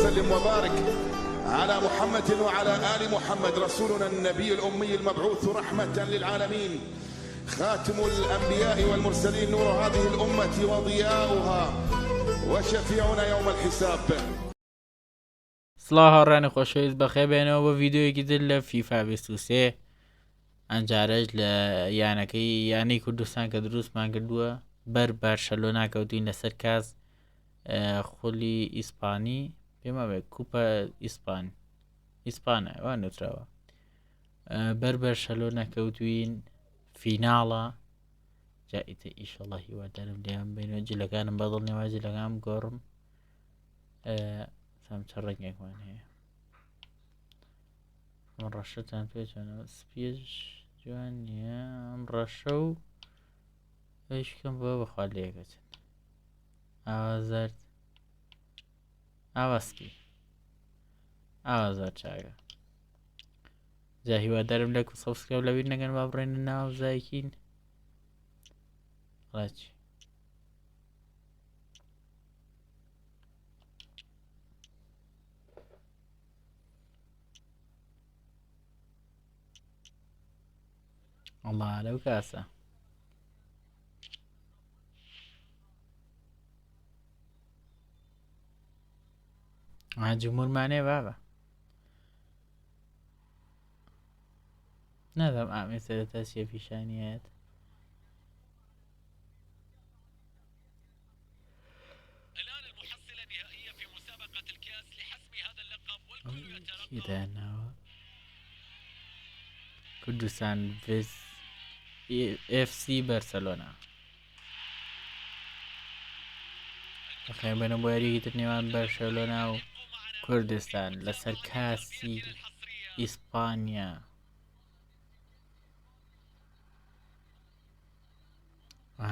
وسلم وبارك على محمد وعلى آل محمد رسولنا النبي الأمي المبعوث رحمة للعالمين، خاتم الأنبياء والمرسلين، نور هذه الأمة وضياؤها وشفيعنا يوم الحساب. سڵاو هاوڕێنە خۆشەویست بەخێبێنەوە بە ڤیددیۆیەکی تر لە فیفا 23 ئەنجارەش لە یانەکەی یانەی کوردستان کە دروستمان کردووە بەر بارشەلۆنا کەوتین لەسەر کاس خولی ئیسپانی پێمە بێ کوپە ئیسپانە وان نووسراوە بەر بەرشەلۆنا کەوتوین فیناڵە جائیتە ئیشەڵڵا هیوادارم لێیان بینەوە جلەکانم بەدڵ نێوای جلەکانم گۆڕم سام چە ڕێنگێکمان هەیە ئەم ڕەشەتان پێچۆنەوە سپێش جوان نییە ئەم ڕەشە و هیچکەم بۆ بەخوا لەیەکەچن ئاوازارد ئاواسکی ئاوازار چاکە جا هیوادارم لایک و سەبسکرایب لەبیر نەکەن با بڕێنە ناو زایکین ڕاچی الله لەو کاسە جمهورمانێ بابە نادام ئامی سەرەتا چیە پیشانیەت داناوە کوردستان vs FC بەرسەلۆنا بەخێبێنە بۆ یاریەکی تر نێوان بەرشەلۆنا و کوردستان لەسەر کاسی ئیسپانیا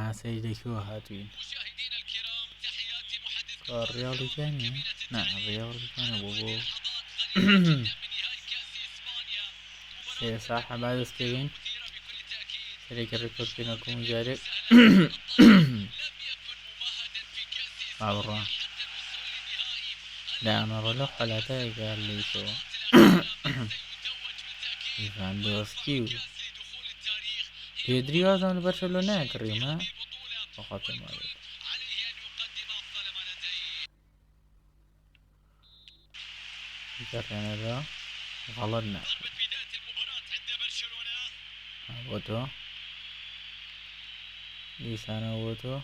هاسەی دەکیوە هاتوین ڕیاڵیکانی نا ڕیاڵیکانە بۆ سێ ساحە با دەست پێگەین سەرێکە ڕێکۆردکردنەکەم جارێک باوەڕە دامەڕە لە حەلاتایەکە لەیتەوە ڤاندۆسکی و پێدری وازان لە بەرشەلۆنایە کڕیمە بەخوا پێم وایە گەڕێنەرە غەڵەت ناکرێت بۆ تۆ دیسانەوە بۆ تۆ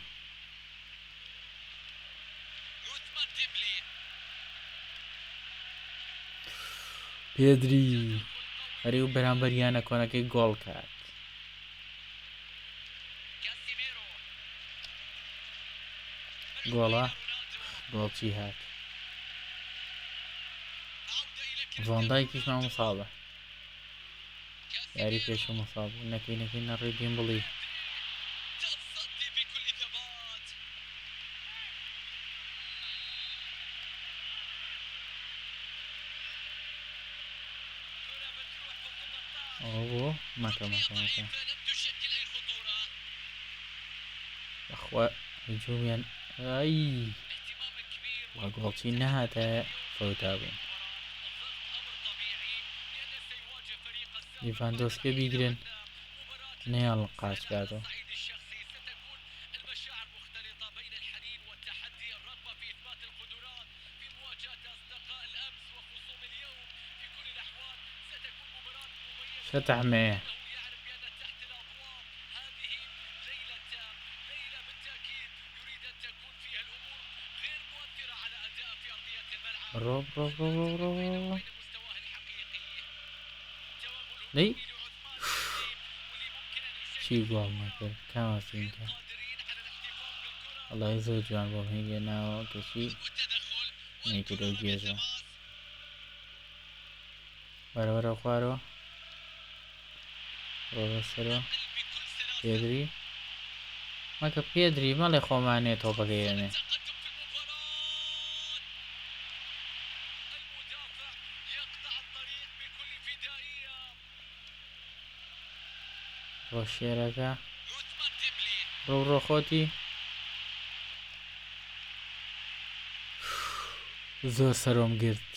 پێدری هەری و بەرامبەریانە کۆنەکەی گۆڵ کات گۆڵە گۆڵچی هات ڤۆندایکیشمان مصابە یاری پێشە مصاب نەکەی نەڕێ دیمبڵی ئەوە مەکە بەخوا هجومیان ئای وا گۆڵچی نەهاتە فەوتا بوون لیڤاندۆسکە بیگرن نەیاڵ قاچ کاتەوە فتح معاه روب لي شي جوال ما كان كما فينك الله يزوج جوان بوم هيجي ناو كشي نيكدو جيزا ورا خوارو ڕۆبەسەرە پێدری مەکە پێدری مەڵێ خۆمانێ تۆپەکەیێنێ ڕۆشێرەکە ڕۆ خۆتی زۆر سەرۆم گرت.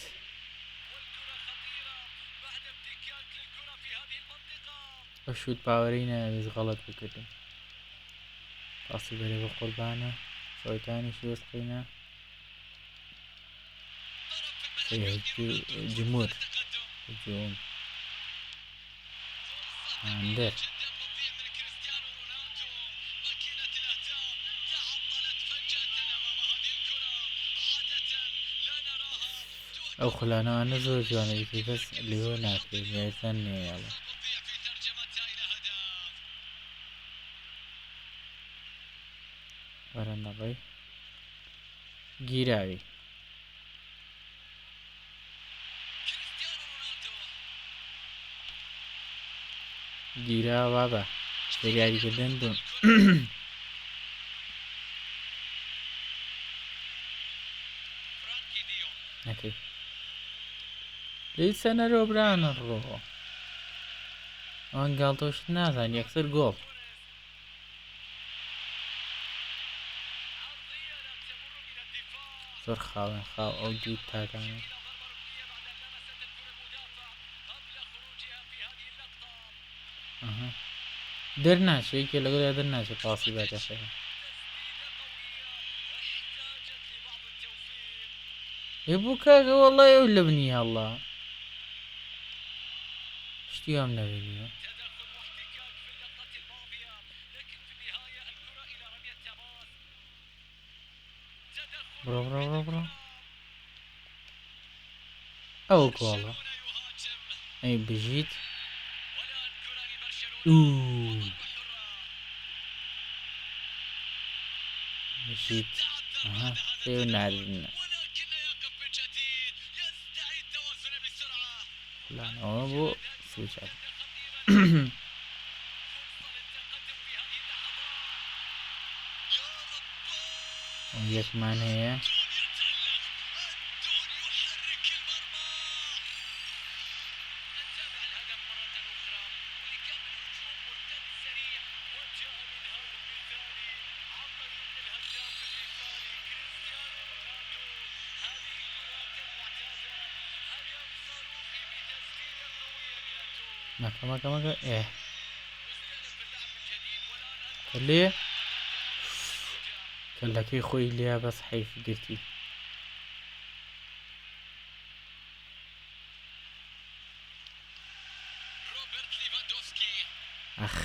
بە شوت باوەڕی ناوێت غەڵەت بکردم. پاسی بەرێ بە قوربانە شۆیتانیشی وەسقینە جمهور هجوم هاندر ئەو خولانەوانە زۆر جوانە دیکەی کەس لێوە ناکرێت یارزان نێیاڵە وەرەنەڕێی گیراوی گیراوە بە یاریکردن بوون نەکەی لی سەنەرۆ برانە ڕۆ ئەوان گاڵتۆشت نازان یەکسەر گۆڵ زۆر خاوێن خاو ئەو دوو تاکانە دەرناچێ یەکێ لەگەڵ دەرناچێ پاسی بەتە خێرا بوو کاکە وەڵای ئەو لە بنی هەڵا شتی ئەم نەبینیوە بڕۆ بڕۆ بڕۆ بڕۆ ئەو گۆڵە ئەی بژیت بژیت پێ ناردنە فلانەوە بۆ سوچات یەکمان هەیە مەکە لێ کەلەکەی خۆی لێ بەس حەیف گرتی ئەخ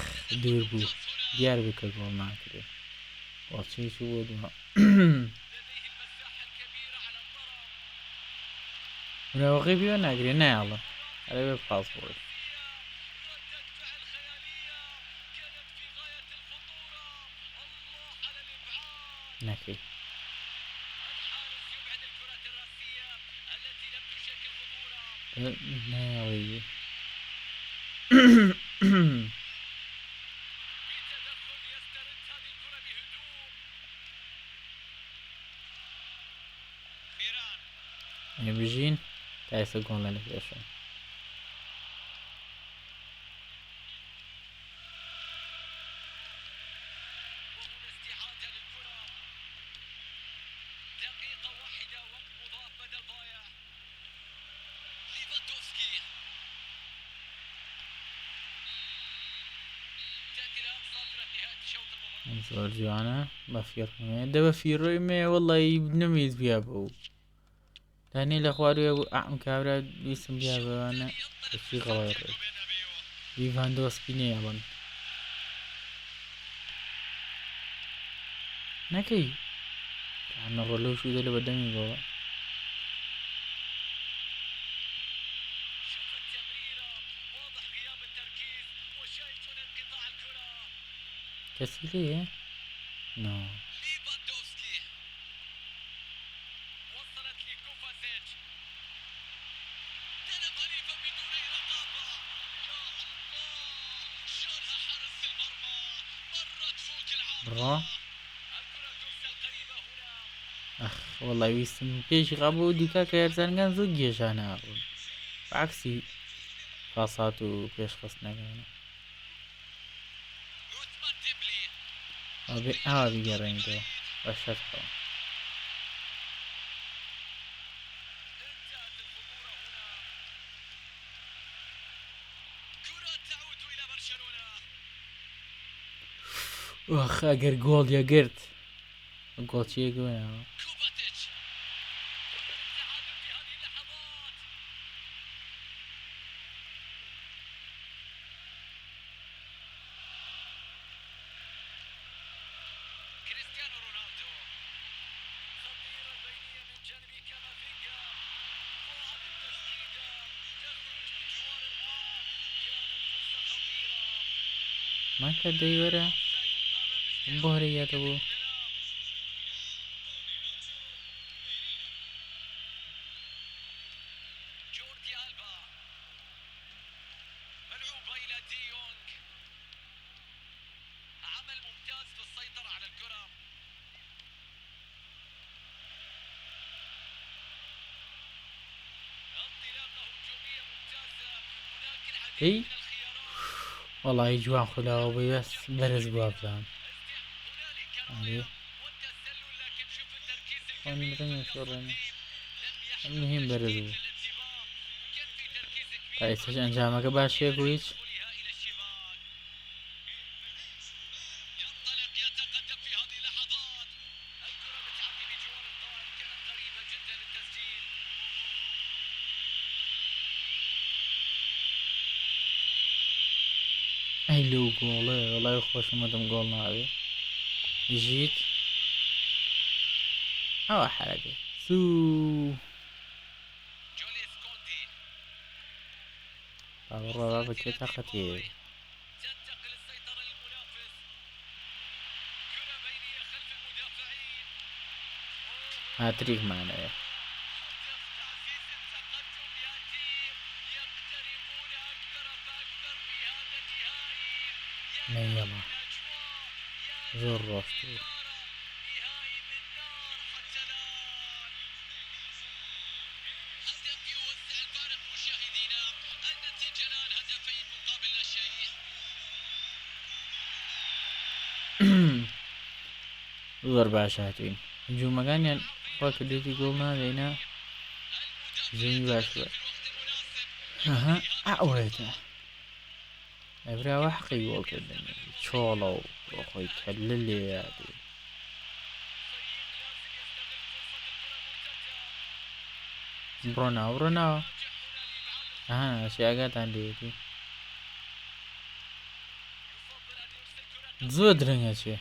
دوور بوو دیار بکە گۆڵ ناکرێت وەچێک بۆ دووە مناوەقی بیوە ناگرێت نایاڵە ئەرە بێ پاس بۆی نەکەی ناوەی بژین تا ئێستا گۆڵە لە پێشە زۆر جوانە بە فێڕمێ دە بە فیڕۆی مێ وەڵی نەمێز بیا بە و دانێ لە خواروێ ئەم کابرا ویسم بیا بەوانە کەچی غەڵای ڕێ لیڤاندۆسکی نێڵن نەکەی نەڕۆ لەو شوودە لە بەدەمی بەوە کەسی لێیە؟ نۆ بڕۆ ئەخ وەڵی ویستم پێشی قابوو دیکە کە یارزانگان زۆر گێژانە بوون عکسی پاسات و پێشخستنەکانە ئاوا بیگەڕێنیتەوە بە شەرتەوە واخ اگر گۆڵ یەگرت گۆڵچیە گوێنەوە ما کردەی وەرە بۆ هەرەیاتە بوو هی وەڵی جوان خوداوە بۆی بەس بەرز بووە بزان مهم بەرز بوو تا ئێستاش ئەنجامەکە باشیە بوو هیچ ئەی لەو گۆڵە وەڵای خۆشمەدەم گۆڵ ناوێ ژیت ئەوە حەرەکە سوو باوەڕە بەکێ تاقەتێ هاتریکمانەیە نەیەڵە زۆر ڕۆشت بوو زۆر باش هاتوین هجوومەکانیان خوا کردێتی گۆڵ نادەینە زەوی باش بە ئەها ئەوەتە ئەبراوە حەقی گۆڵکردن چۆڵە و بۆ خۆی کەلە لێ بڕۆناوە بڕۆناوە ئەها شیاگاتان لێتی زۆر درەنگە چێ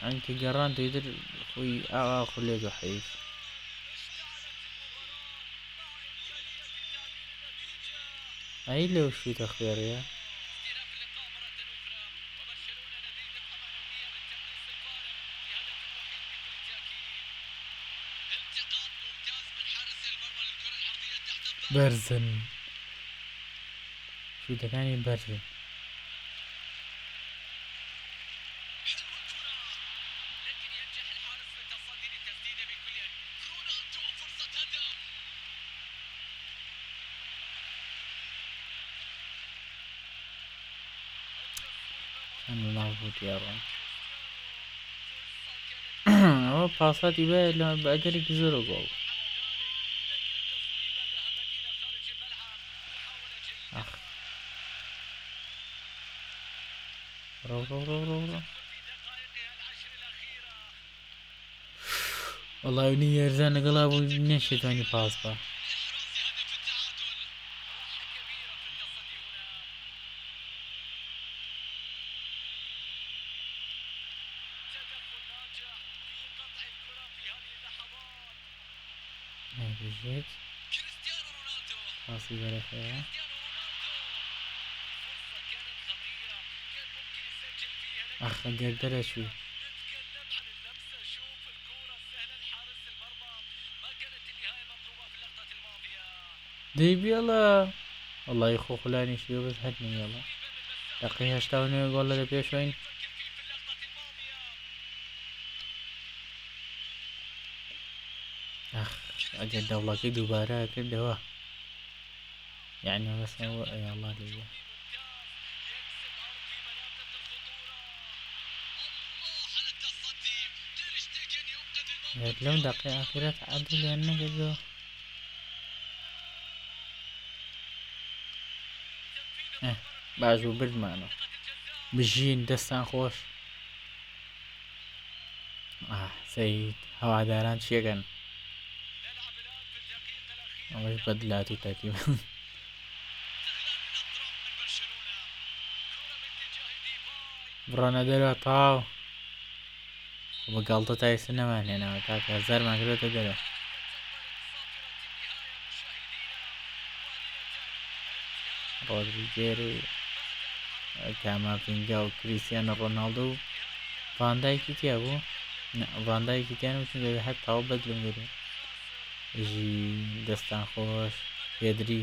ئەنکە گەڕان دەیتر خۆی ئاوا خولێک و حەیف ئەی لەو شوتە خوێڕەیە بەرزن شوتەکانی بەرزن ناڵبوو ئەوە پاساتی بە لە بەگەرێکی زۆرە گۆڵ وەڵاوی یێرزان لەگەڵا بوو نەشێتوانی پاس بە بژێت پاسی بەرەخەیە ئەخە گەردەرە چوو دەی بێڵە وەڵی خۆخولانیشی بەس هەر نیێڵە دەقی 89 گۆڵە لە پێشوین ئەگەر دەوڵەکەی دووبارە کردەوە یعنی بەسەوە ئەیاڵا لێ لەم دەقی ئاخرەت عەدلیان نەکردەوە باش بوو بردمانەوە بژین دەستان خۆش سەید هەواداران چیەکەن ئەوەش بەدلات و تەکیب بڕۆنە دەرەوە تاو بە گاڵتە تایسە نەمانێنەوە تاکە زەرمان کرێتە دەرە ڕۆدریگێر و کاماڤینگا و کریستیانۆ ڕۆناڵدۆ و ڤاندایکی تیا بوو ڤاندایکی تیان و چونکە هەر تاو بەدلم گرێ ژی دەستان خۆش پێدری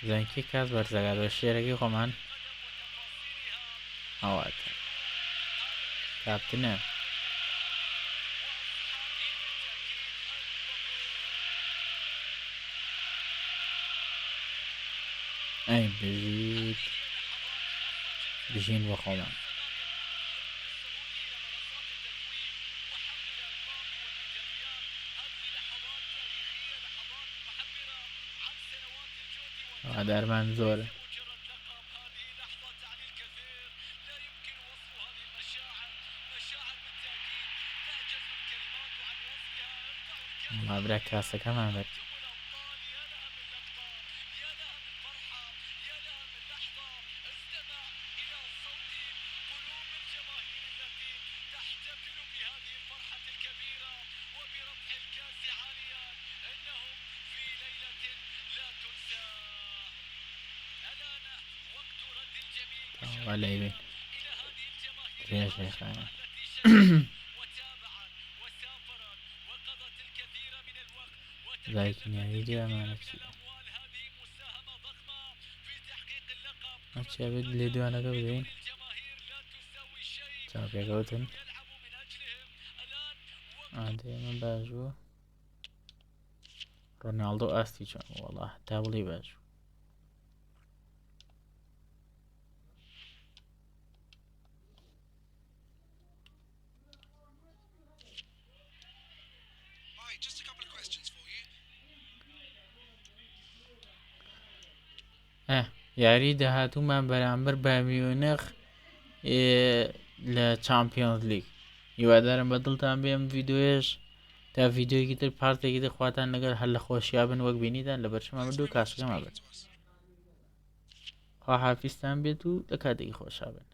زانکی کاس بەرزەگات بە شێرەکەی خۆمان ئەواتە کاپتنە ئەی بژیت بژین بە خۆمان هەوادارمان زۆرە مابرا کاسەکەمان بەر وەلەیبین درێژەی خانە زایکنیایی دیوامانە چیە ئەچیا بێت لێ دوانەکە بدەین چاپێکەوتن ئادێمە باش بوو ڕۆناڵدۆ ئاستی چۆن وەڵا هەتا بڵێ باش بوو یاری داهاتوومان بەرامبەر بە میونخ لە چامپیۆنز لیگ هیوادارم بەدڵتان بێم ڤیدۆیەش تا ڤیدۆیەکی تر پارتێکی تر خواتان لەگەر هەر لە خۆشیابن وەک بینیدان لە بەرچەمە دوو کاسەکەما بێت خوا حافیزتان بێت و لە کاتێکی خۆشابن